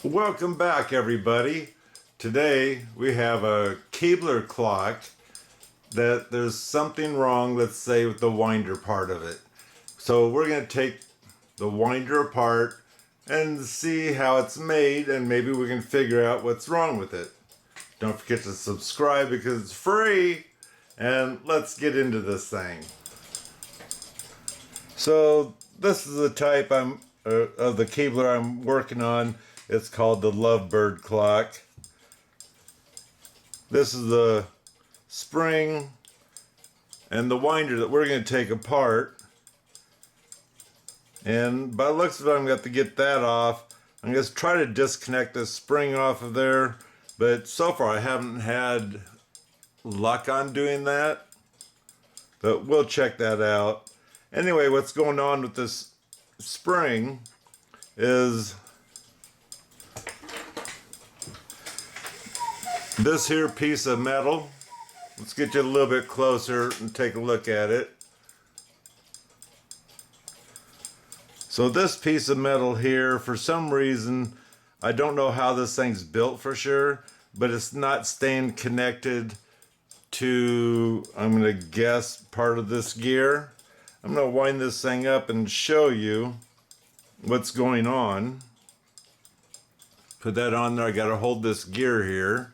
Welcome back, everybody. Today we have a Keebler clock that there's something wrong, let's say, with the winder part of it. So we're going to take the winder apart and see how it's made, and maybe we can figure out what's wrong with it. Don't forget to subscribe because it's free, and let's get into this thing. So this is the type of the Keebler I'm working on. It's called the Lovebird clock. This is the spring and the winder that we're going to take apart. And by the looks of it, I'm going to have to get that off. I'm going to try to disconnect this spring off of there, but so far I haven't had luck on doing that. But we'll check that out. Anyway, what's going on with this spring is this here piece of metal. Let's get you a little bit closer and take a look at it. So this piece of metal here, for some reason, I don't know how this thing's built for sure, but it's not staying connected to, I'm going to guess, part of this gear. I'm going to wind this thing up and show you what's going on. Put that on there. I got to hold this gear here.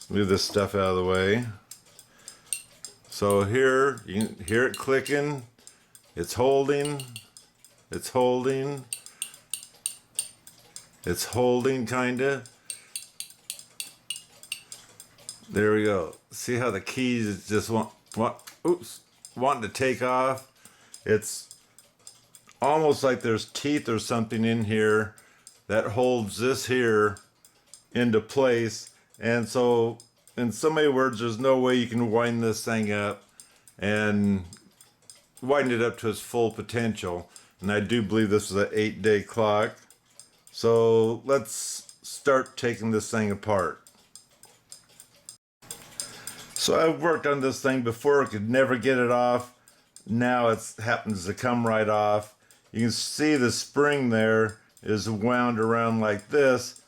Move this stuff out of the way. So here, you can hear it clicking. It's holding. It's holding. It's holding, kinda. There we go. See how the keys just wanting to take off? It's almost like there's teeth or something in here that holds this here into place. And so, in so many words, there's no way you can wind this thing up and wind it up to its full potential. And I do believe this is an 8-day clock. So let's start taking this thing apart. So I've worked on this thing before, could never get it off. Now it happens to come right off. You can see the spring there is wound around like this.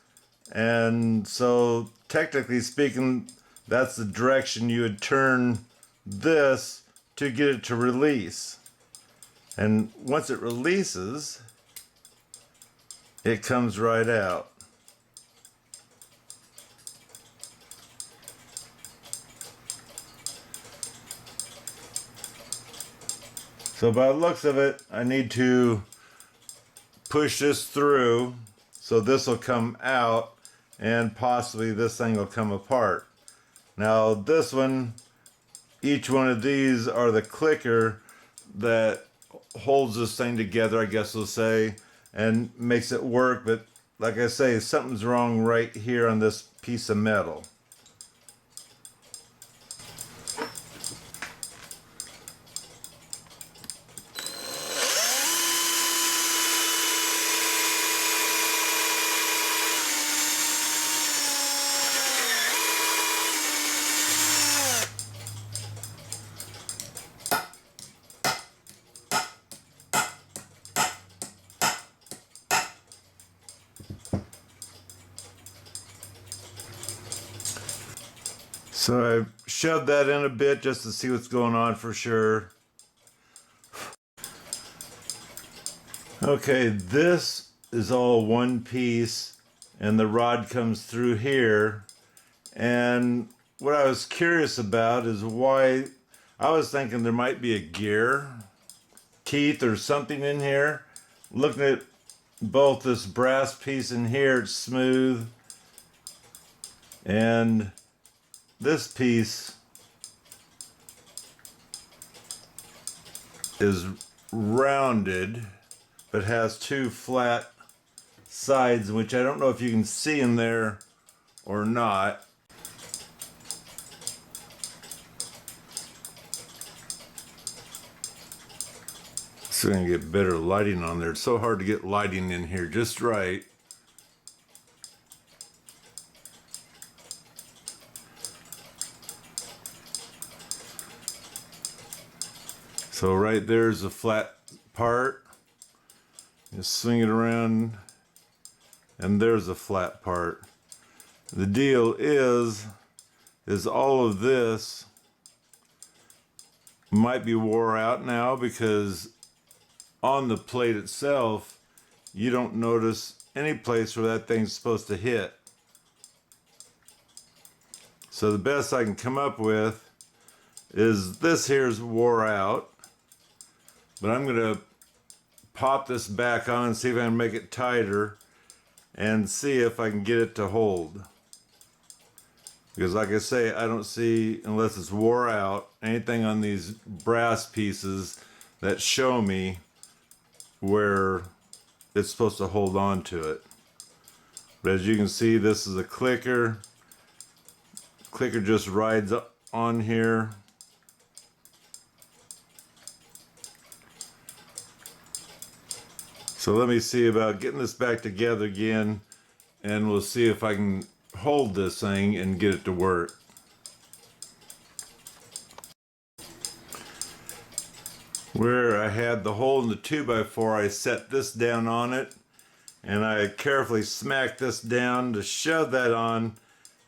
And so technically speaking, that's the direction you would turn this to get it to release. And once it releases, it comes right out. So by the looks of it, I need to push this through so this will come out and possibly this thing will come apart. Now this one, each one of these are the clicker that holds this thing together, I guess we'll say, and makes it work. But like I say, something's wrong right here on this piece of metal. So I shoved that in a bit just to see what's going on for sure. Okay, this is all one piece and the rod comes through here. And what I was curious about is why I was thinking there might be a gear, teeth or something in here. Looking at both this brass piece in here, it's smooth, and this piece is rounded but has two flat sides, which I don't know if you can see in there or not. So I'm gonna get better lighting on there. It's so hard to get lighting in here just right. So right there's a flat part. Just swing it around and there's a flat part. The deal is all of this might be wore out now, because on the plate itself you don't notice any place where that thing's supposed to hit. So the best I can come up with is this here's wore out, but I'm gonna pop this back on and see if I can make it tighter and see if I can get it to hold. Because like I say, I don't see, unless it's wore out, anything on these brass pieces that show me where it's supposed to hold on to it. But as you can see, this is a clicker. Clicker just rides on here. So let me see about getting this back together again, and we'll see if I can hold this thing and get it to work. Where I had the hole in the 2x4, I set this down on it, and I carefully smacked this down to shove that on,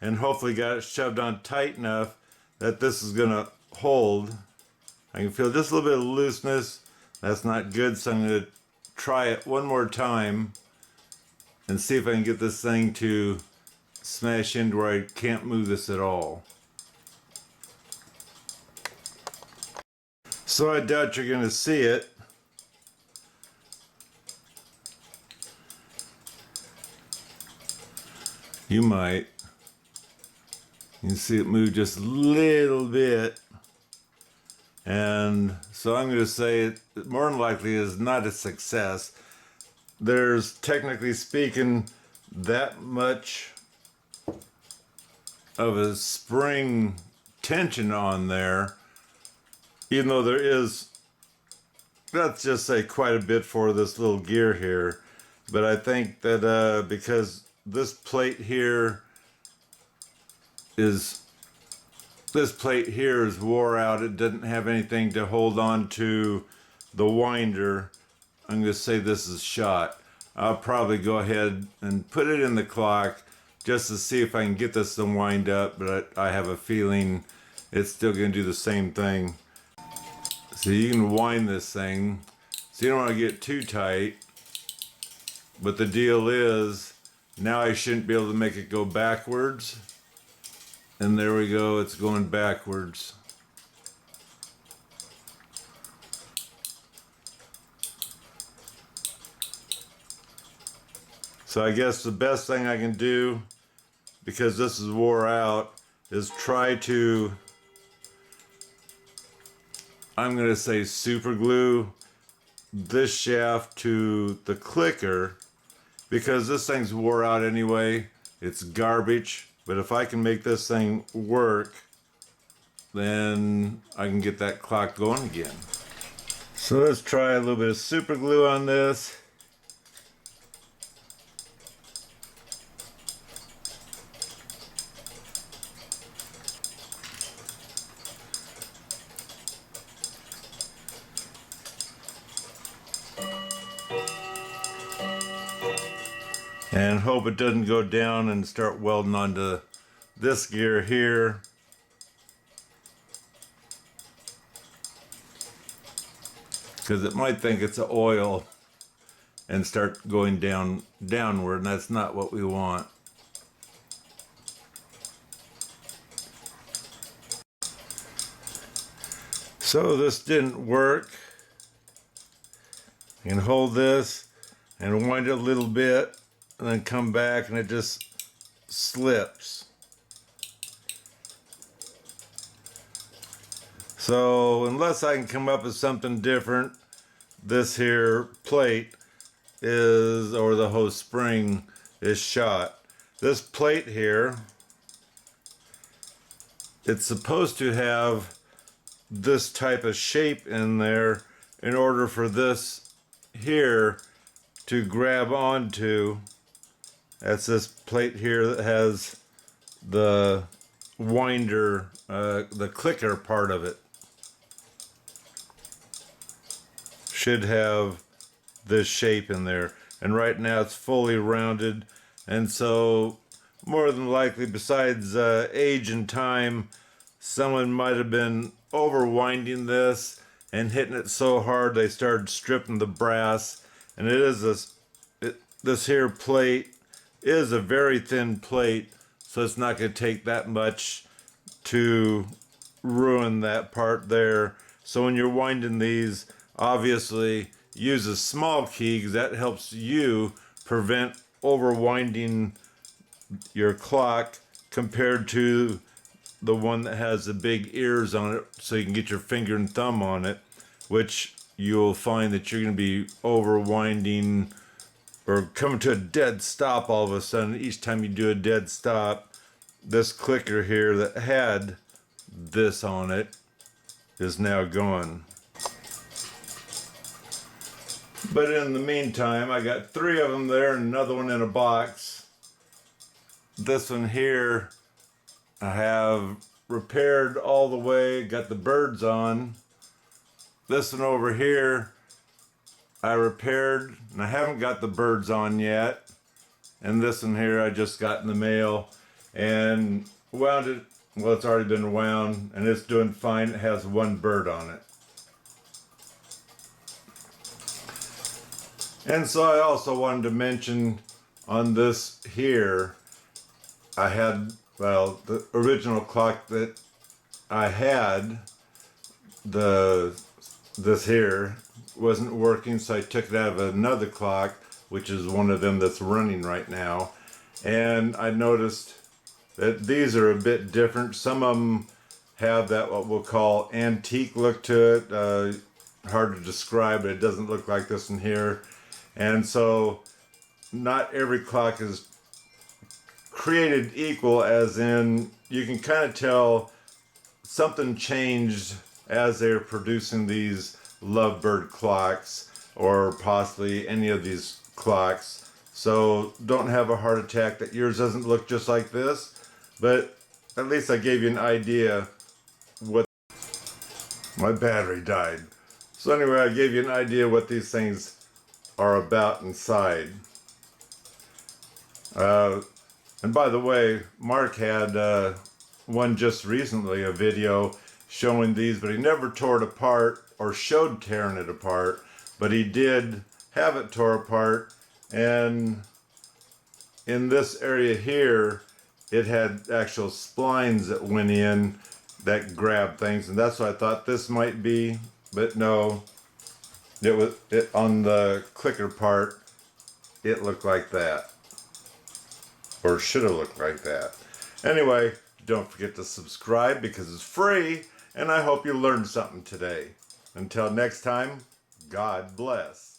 and hopefully got it shoved on tight enough that this is gonna hold. I can feel just a little bit of looseness. That's not good, so I'm gonna try it one more time and see if I can get this thing to smash into where I can't move this at all. So I doubt you're gonna see it. You might. You can see it move just a little bit. And so I'm going to say it more than likely is not a success. There's, technically speaking, that much of a spring tension on there, even though there is, let's just say, quite a bit for this little gear here. But I think that because this plate here is wore out, it doesn't have anything to hold on to the winder, I'm going to say this is shot. I'll probably go ahead and put it in the clock just to see if I can get this to wind up, but I have a feeling it's still going to do the same thing. So you can wind this thing, so you don't want to get too tight, but the deal is now I shouldn't be able to make it go backwards. And there we go, it's going backwards. So I guess the best thing I can do, because this is wore out, is try to, I'm going to say, super glue this shaft to the clicker, because this thing's wore out anyway. It's garbage. But if I can make this thing work, then I can get that clock going again. So let's try a little bit of super glue on this. And hope it doesn't go down and start welding onto this gear here. Because it might think it's an oil and start going downward, and that's not what we want. So this didn't work. You can hold this and wind it a little bit, and then come back and it just slips. So unless I can come up with something different, this here plate is, or the whole spring is shot. This plate here, it's supposed to have this type of shape in there in order for this here to grab onto. That's this plate here that has the winder, the clicker part of it. Should have this shape in there. And right now it's fully rounded. And so more than likely, besides age and time, someone might have been overwinding this and hitting it so hard they started stripping the brass. And it is this here plate is a very thin plate, so it's not going to take that much to ruin that part there. So when you're winding these, obviously use a small key because that helps you prevent overwinding your clock compared to the one that has the big ears on it, so you can get your finger and thumb on it, which you'll find that you're going to be overwinding or coming to a dead stop all of a sudden. Each time you do a dead stop, this clicker here that had this on it is now gone. But in the meantime, I got 3 of them there and another one in a box. This one here I have repaired all the way, got the birds on. This one over here I repaired and I haven't got the birds on yet. And this one here I just got in the mail and wound it. Well, it's already been wound and it's doing fine. It has 1 bird on it. And so I also wanted to mention on this here, I had, well, the original clock that I had, this here wasn't working, so I took it out of another clock, which is one of them that's running right now. And I noticed that these are a bit different. Some of them have that what we'll call antique look to it. Hard to describe, but it doesn't look like this one here. And so not every clock is created equal, as in you can kind of tell something changed as they're producing these Lovebird clocks or possibly any of these clocks. So don't have a heart attack that yours doesn't look just like this, but at least I gave you an idea what my battery died. So anyway, I gave you an idea what these things are about inside. And by the way, Mark had one just recently, a video showing these, but he never tore it apart or showed tearing it apart, but he did have it tore apart. And in this area here, it had actual splines that went in that grabbed things, and that's what I thought this might be, but no. It on the clicker part, it looked like that, or should have looked like that. Anyway, don't forget to subscribe because it's free, and I hope you learned something today. Until next time, God bless.